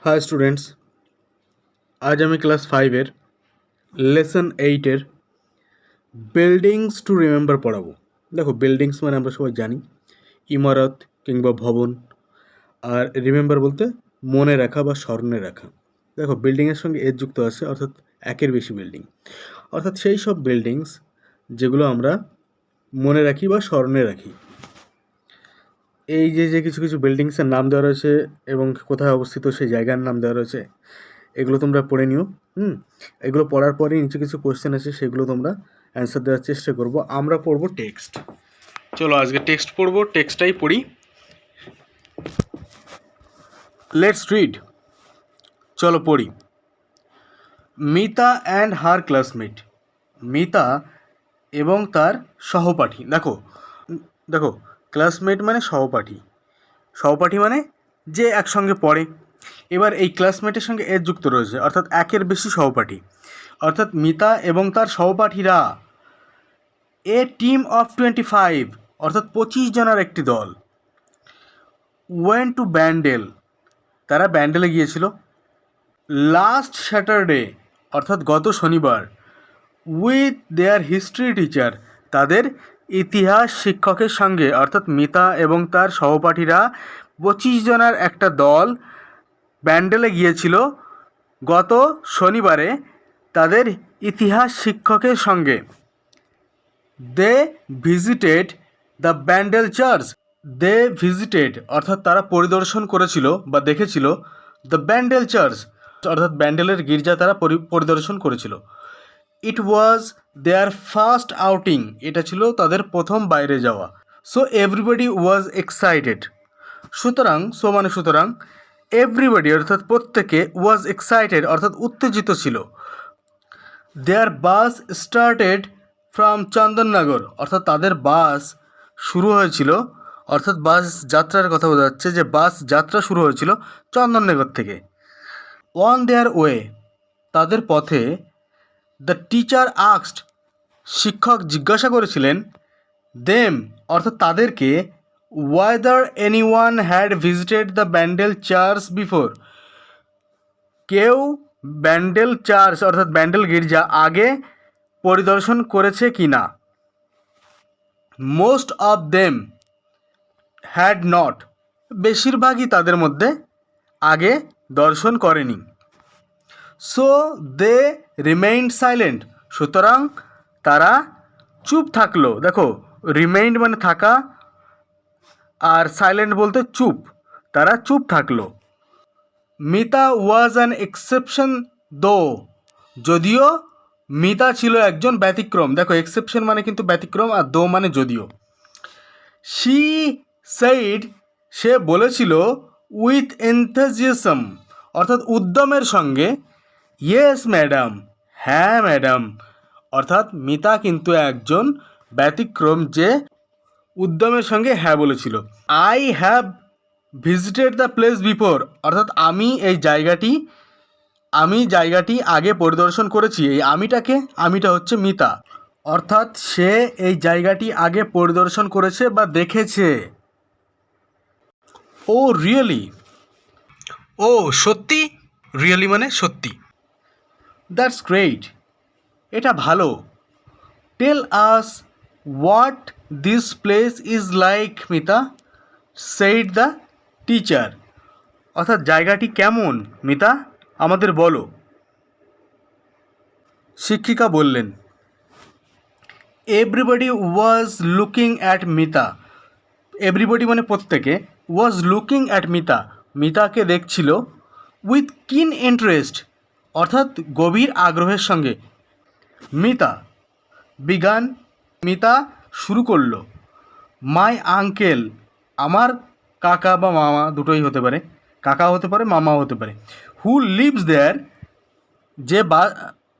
High students, আজ আমি class 5-এর লেসন 8-এর বিল্ডিংস টু রিমেম্বার পড়াবো। দেখো, বিল্ডিংস মানে আমরা সবাই জানি ইমারত কিংবা ভবন, আর রিমেম্বার বলতে মনে রাখা বা স্মরণে রাখা। দেখো, বিল্ডিংয়ের সঙ্গে এর যুক্ত আছে, অর্থাৎ একের বেশি বিল্ডিং, অর্থাৎ সেই সব বিল্ডিংস যেগুলো আমরা মনে রাখি বা স্মরণে রাখি। এই যে কিছু কিছু বিল্ডিংসের নাম দেওয়া রয়েছে এবং কোথায় অবস্থিত সেই জায়গার নাম দেওয়া রয়েছে, এগুলো তোমরা পড়ে নিও। এগুলো পড়ার পরে নিচে কিছু কোশ্চেন আছে, সেগুলো তোমরা অ্যান্সার দেওয়ার চেষ্টা করবো। আমরা পড়বো টেক্সট। চলো আজকে টেক্সট পড়বো, টেক্সটটাই পড়ি। Let's read. চলো পড়ি। Mita and her classmate. Mita এবং তার সহপাঠী। দেখো দেখো ক্লাসমেট মানে সহপাঠী, সহপাঠী মানে যে একসঙ্গে পড়ে। এবার এই ক্লাসমেটের সঙ্গে এর যুক্ত রয়েছে, অর্থাৎ একের বেশি সহপাঠী, অর্থাৎ মিতা এবং তার সহপাঠীরা এ টিম অফ 25, অর্থাৎ 25 জনের একটি দল। ওয়েন টু ব্যান্ডেল, তারা ব্যান্ডেলে গিয়েছিল। লাস্ট স্যাটারডে, অর্থাৎ গত শনিবার। উইথ দেয়ার হিস্ট্রি টিচার, তাদের ইতিহাস শিক্ষকের সঙ্গে, অর্থাৎ মিতা এবং তার সহপাঠীরা 25 জনের একটা দল ব্যান্ডেলে গিয়েছিল গত শনিবারে তাদের ইতিহাস শিক্ষকের সঙ্গে। They visited the Bandel church. They visited অর্থাৎ তারা পরিদর্শন করেছিল বা দেখেছিল দ্য ব্যান্ডেল চার্চ, অর্থাৎ ব্যান্ডেলের গির্জা তারা পরিদর্শন করেছিল। ইট ওয়াজ দেয়ার ফার্স্ট আউটিং, এটা ছিল তাদের প্রথম বাইরে যাওয়া। So everybody was excited. সুতরাং এভরিবডি অর্থাৎ প্রত্যেকে, ওয়াজ এক্সাইটেড অর্থাৎ উত্তেজিত ছিল। দেয়ার বাস স্টার্টেড ফ্রম চন্দননগর, অর্থাৎ তাদের বাস শুরু হয়েছিল, অর্থাৎ বাস যাত্রার কথা বোঝা যাচ্ছে যে বাস যাত্রা শুরু হয়েছিল চন্দননগর থেকে। অন দেয়ার ওয়ে, তাদের পথে। দ্য টিচার আস্কড, শিক্ষক জিজ্ঞাসা করেছিলেন। দেম অর্থাৎ তাদেরকে। Weather anyone had visited the Bandel church before, কেউ ব্যান্ডেল চার্চ অর্থাৎ ব্যান্ডেল গির্জা আগে পরিদর্শন করেছে কি না। Most of them had not, বেশিরভাগই তাদের মধ্যে আগে দর্শন করেনি। সো দে রিমেইন্ড সাইলেন্ট, সুতরাং তারা চুপ থাকলো। দেখো, রিমেইন্ড মানে থাকা, আর সাইলেন্ট বলতে চুপ, তারা চুপ থাকলো। মিতা ওয়াজ অ্যান এক্সেপশন দো, যদিও মিতা ছিল একজন ব্যতিক্রম। দেখো, এক্সেপশন মানে কিন্তু ব্যতিক্রম, আর দো মানে যদিও। শি সেইড, সে বলেছিল। উইথ এনথুজিয়াজম অর্থাৎ উদ্যমের সঙ্গে। ইয়েস ম্যাডাম, হ্যাঁ ম্যাডাম, অর্থাৎ মিতা কিন্তু একজন ব্যতিক্রম যে উদ্যমের সঙ্গে হ্যাঁ বলেছিল। I have visited the place before, অর্থাৎ আমি জায়গাটি আগে পরিদর্শন করেছি। এই আমিটা হচ্ছে মিতা, অর্থাৎ সে এই জায়গাটি আগে পরিদর্শন করেছে বা দেখেছে। ও রিয়েলি, ও সত্যি, রিয়েলি মানে সত্যি। দ্যাটস গ্রেট, এটা ভালো। Tell us what this place is like Mita, said the teacher, অর্থাৎ জায়গাটি কেমন মিতা, আমাদের বলো, শিক্ষিকা বললেন। Everybody was looking at Mita, everybody মানে প্রত্যেকে, ওয়াজ লুকিং অ্যাট মিতা, মিতাকে দেখছিল। উইথ কিন ইন্টারেস্ট অর্থাৎ গভীর আগ্রহের সঙ্গে। মিতা বিগান, মিতা শুরু করল। মাই আঙ্কেল, আমার কাকা বা মামা দুটোই হতে পারে, কাকাও হতে পারে মামাও হতে পারে। হু লিভস দেয়ার,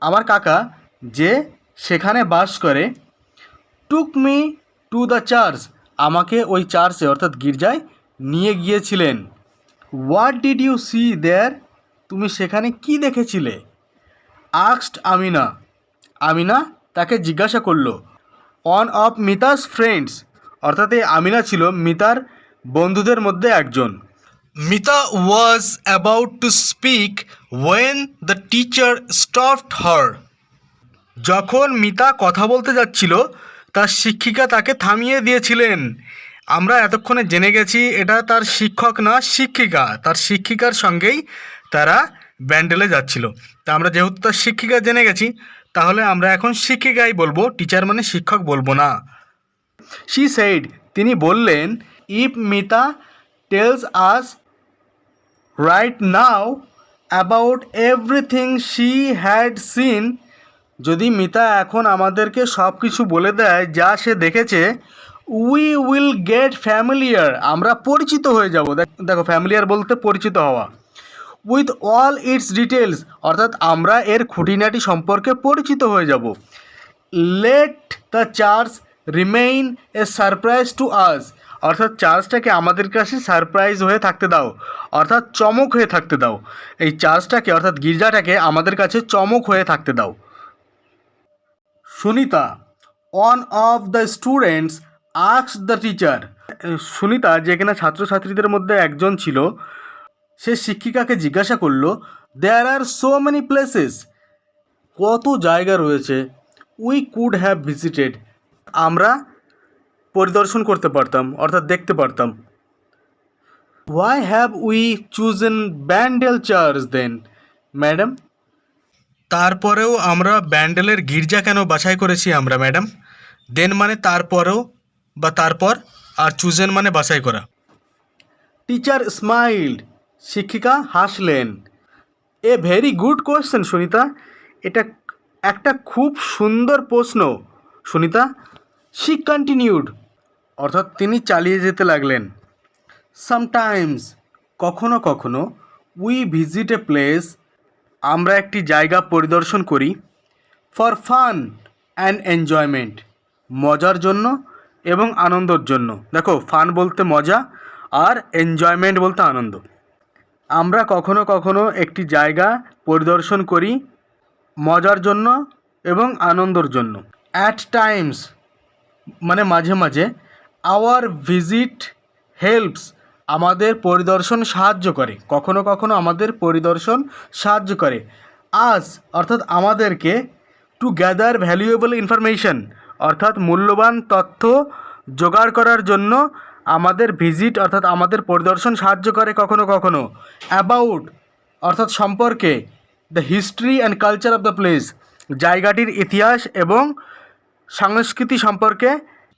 আমার কাকা যে সেখানে বাস করে। Took me to the church, আমাকে ওই চার্চে অর্থাৎ গির্জায় নিয়ে গিয়েছিলেন। হোয়াট ডিড ইউ সি দেয়ার, তুমি সেখানে কি দেখেছিলে। আস্কড আমিনা, আমিনা তাকে জিজ্ঞাসা করলো। ওয়ান অফ মিতাস ফ্রেন্ডস, অর্থাৎ এই আমিনা ছিল মিতার বন্ধুদের মধ্যে একজন। Mita was about to speak when the teacher stopped her. যখন মিতা কথা বলতে যাচ্ছিল তার শিক্ষিকা তাকে থামিয়ে দিয়েছিলেন। আমরা এতক্ষণে জেনে গেছি এটা তার শিক্ষক না শিক্ষিকা, তার শিক্ষিকার সঙ্গেই তারা ব্যান্ডেলে যাচ্ছিল। তা আমরা যেহেতু তার শিক্ষিকা জেনে গেছি, তাহলে আমরা এখন শিক্ষিকাই বলবো, টিচার মানে শিক্ষক বলবো না। শি সেইড, তিনি বললেন, if Mita tells us right now about everything she had seen, যদি মিতা এখন আমাদেরকে সব কিছু বলে দেয় যা সে দেখেছে, উই উইল গেট ফ্যামিলিয়ার, আমরা পরিচিত হয়ে যাব। দেখো ফ্যামিলিয়ার বলতে পরিচিত হওয়া। উইথ অল ইটস ডিটেলস, অর্থাৎ আমরা এর খুঁটিনাটি সম্পর্কে পরিচিত হয়ে যাব। Let the charge remain A surprise to us, অর্থাৎ চার্জটাকে আমাদের কাছে সারপ্রাইজ হয়ে থাকতে দাও, অর্থাৎ চমক হয়ে থাকতে দাও। এই চার্জটাকে অর্থাৎ গির্জাটাকে আমাদের কাছে চমক হয়ে থাকতে দাও। Sunita, one of the students asked the teacher, Sunita যে কিনা ছাত্রছাত্রীদের মধ্যে একজন ছিল, সে শিক্ষিকাকে জিজ্ঞাসা করলো, দেয়ার আর সো মেনি প্লেসেস, কত জায়গা রয়েছে, উই কুড হ্যাভ ভিজিটেড, আমরা পরিদর্শন করতে পারতাম অর্থাৎ দেখতে পারতাম। Why have we chosen Bandel church then madam, তারপরেও আমরা ব্যান্ডেলের গির্জা কেন বাছাই করেছি আমরা ম্যাডাম? দেন মানে তারপরেও বা তারপর, আর চুজেন মানে বাছাই করা। টিচার স্মাইল্ড, শিক্ষিকা হাসলেন। A very good question Sunita, এটা একটা খুব সুন্দর প্রশ্ন সুনিতা। শি কন্টিনিউড, অর্থাৎ তিনি চালিয়ে যেতে লাগলেন। সামটাইমস, কখনো কখনো, উই ভিজিট এ প্লেস, আমরা একটি জায়গা পরিদর্শন করি। ফর ফান অ্যান্ড এনজয়মেন্ট, মজার জন্য এবং আনন্দর জন্য। দেখো ফান বলতে মজা আর এনজয়মেন্ট বলতে আনন্দ। আমরা কখনো কখনো একটি জায়গা পরিদর্শন করি মজার জন্য এবং আনন্দর জন্য। অ্যাট টাইমস মানে মাঝে মাঝে। আওয়ার ভিজিট হেল্পস, আমাদের পরিদর্শন সাহায্য করে, কখনো কখনো আমাদের পরিদর্শন সাহায্য করে। আজ অর্থাৎ আমাদেরকে, টু গ্যাদার ভ্যালুয়েবল ইনফরমেশন, অর্থাৎ মূল্যবান তথ্য জোগাড় করার জন্য আমাদের ভিজিট অর্থাৎ আমাদের পরিদর্শন সাহায্য করে কখনো কখনো। অ্যাবাউট অর্থাৎ সম্পর্কে। The history and culture of the place, জায়গাটির ইতিহাস এবং সংস্কৃতি সম্পর্কে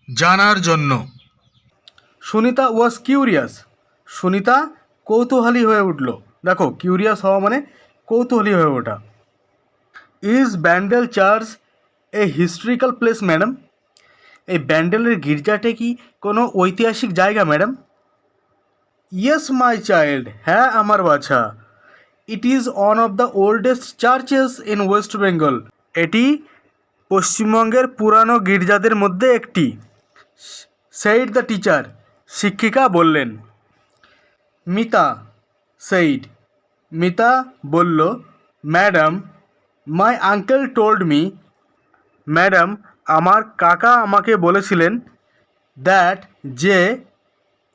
জানার জন্য। সুনিতা ওয়াজ কিউরিয়াস, সুনিতা কৌতূহলী হয়ে উঠল। দেখো কিউরিয়াস হওয়া মানে কৌতূহলী হয়ে ওঠা। Is Bandel church A historical place madam, এই ব্যান্ডেলের গির্জাটা কি কোনো ঐতিহাসিক জায়গা ম্যাডাম? ইয়েস মাই চাইল্ড, হ্যাঁ আমার বাছা। It is one of the oldest churches in West Bengal, এটি পশ্চিমবঙ্গের পুরানো গির্জাদের মধ্যে একটি। সেইড দ্য টিচার, শিক্ষিকা বললেন। মিতা সেইড, মিতা বলল, madam my uncle told me, madam আমার কাকা আমাকে বলেছিলেন, দ্যাট যে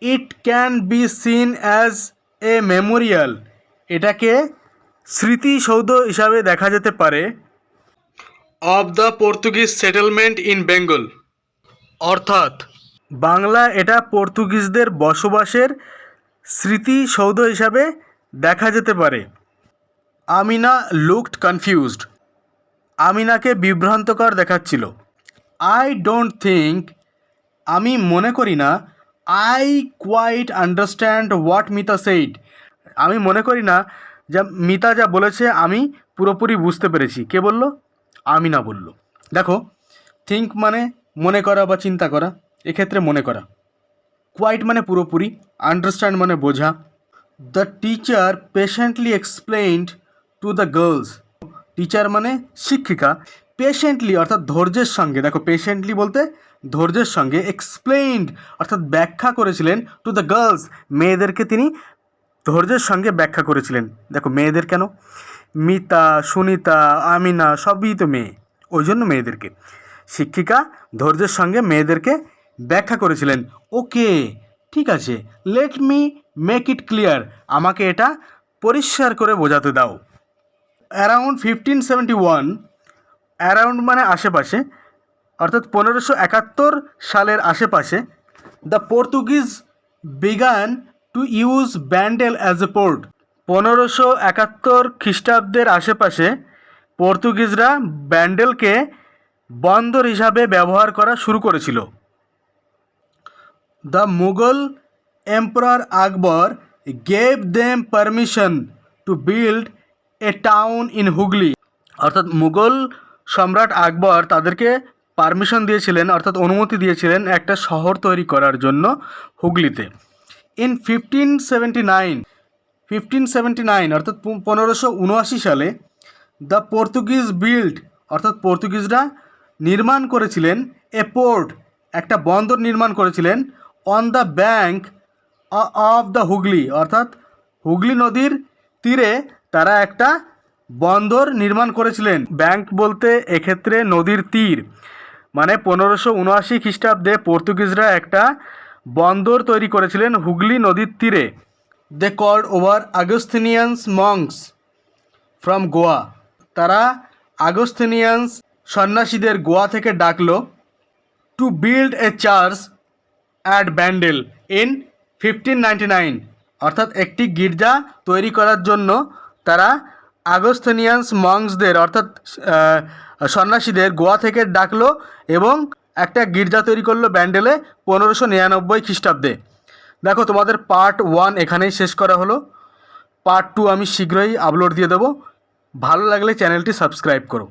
it can be seen as a Memorial, এটাকে স্মৃতিসৌধ হিসাবে দেখা যেতে পারে, of the Portuguese settlement in Bengal, অর্থাৎ বাংলা এটা পর্তুগিজদের বসবাসের স্মৃতিসৌধ হিসাবে দেখা যেতে পারে। আমিনা লুকড কনফিউজড, আমিনাকে বিভ্রান্তকর দেখাচ্ছিল। আই ডোন্ট থিঙ্ক, আমি মনে করি না। I quite understand what Mita said, আমি মনে করি না যা মিতা যা বলেছে আমি পুরোপুরি বুঝতে পেরেছি। কে বলল? আমিনা বলল। দেখো থিঙ্ক মানে মনে করা বা চিন্তা করা, এক্ষেত্রে মনে করা। কোয়াইট মানে পুরোপুরি, আন্ডারস্ট্যান্ড মানে বোঝা। The teacher patiently explained to the girls, teacher মানে শিক্ষিকা, পেশেন্টলি অর্থাৎ ধৈর্যের সঙ্গে, দেখো পেশেন্টলি বলতে ধৈর্যের সঙ্গে, এক্সপ্লেইনড অর্থাৎ ব্যাখ্যা করেছিলেন, টু দ্য গার্লস মেয়েদেরকে তিনি ধৈর্যের সঙ্গে ব্যাখ্যা করেছিলেন। দেখো মেয়েদের কেন, মিতা সুনিতা আমিনা সবই তো মেয়ে, ওই জন্য মেয়েদেরকে শিক্ষিকা ধৈর্যের সঙ্গে মেয়েদেরকে ব্যাখ্যা করেছিলেন। ওকে ঠিক আছে, let me make it clear, আমাকে এটা পরিষ্কার করে বোঝাতে দাও। অ্যারাউন্ড 1571, অ্যারাউন্ড মানে আশেপাশে, অর্থাৎ 1571 সালের আশেপাশে, the Portuguese began to use Bandel as a port. 1571 খ্রিস্টাব্দের আশেপাশে পর্তুগিজরা ব্যান্ডেলকে বন্দর হিসাবে ব্যবহার করা শুরু করেছিল। The Mughal emperor Akbar gave them permission to build a town in Hooghly, অর্থাৎ মুঘল সম্রাট আকবর তাদেরকে পারমিশন দিয়েছিলেন, অর্থাৎ অনুমতি দিয়েছিলেন একটা শহর তৈরি করার জন্য হুগলিতে। ইন 1579 অর্থাৎ 1579 সালে দ্য পর্তুগিজ বিল্ড, অর্থাৎ পর্তুগিজরা নির্মাণ করেছিলেন এ পোর্ট, একটা বন্দর নির্মাণ করেছিলেন on the bank of the Hooghly, অর্থাৎ হুগলি নদীর তীরে তারা একটা বন্দর নির্মাণ করেছিলেন। ব্যাঙ্ক বলতে এক্ষেত্রে নদীর তীর, মানে 1579 খ্রিস্টাব্দে পর্তুগিজরা একটা বন্দর তৈরি করেছিলেন হুগলি নদীর তীরে। They called over Augustinians monks from Goa, তারা আগস্তিনিয়ান্স সন্ন্যাসীদের গোয়া থেকে ডাকলো to build a church at Bandel in 1599, অর্থাৎ একটি গির্জা তৈরি করার জন্য তারা আগস্তিনিয়ান্স মঙ্কসদের, অর্থাৎ সন্ন্যাসীদের গোয়া থেকে ডাকলো এবং একটা গির্জা তৈরি করলো ব্যান্ডেলে 1599 খ্রিস্টাব্দে। দেখো, তোমাদের পার্ট 1 এখানেই শেষ করা হলো। পার্ট 2 আমি শীঘ্রই আপলোড দিয়ে দেবো। ভালো লাগলে চ্যানেলটি সাবস্ক্রাইব করো।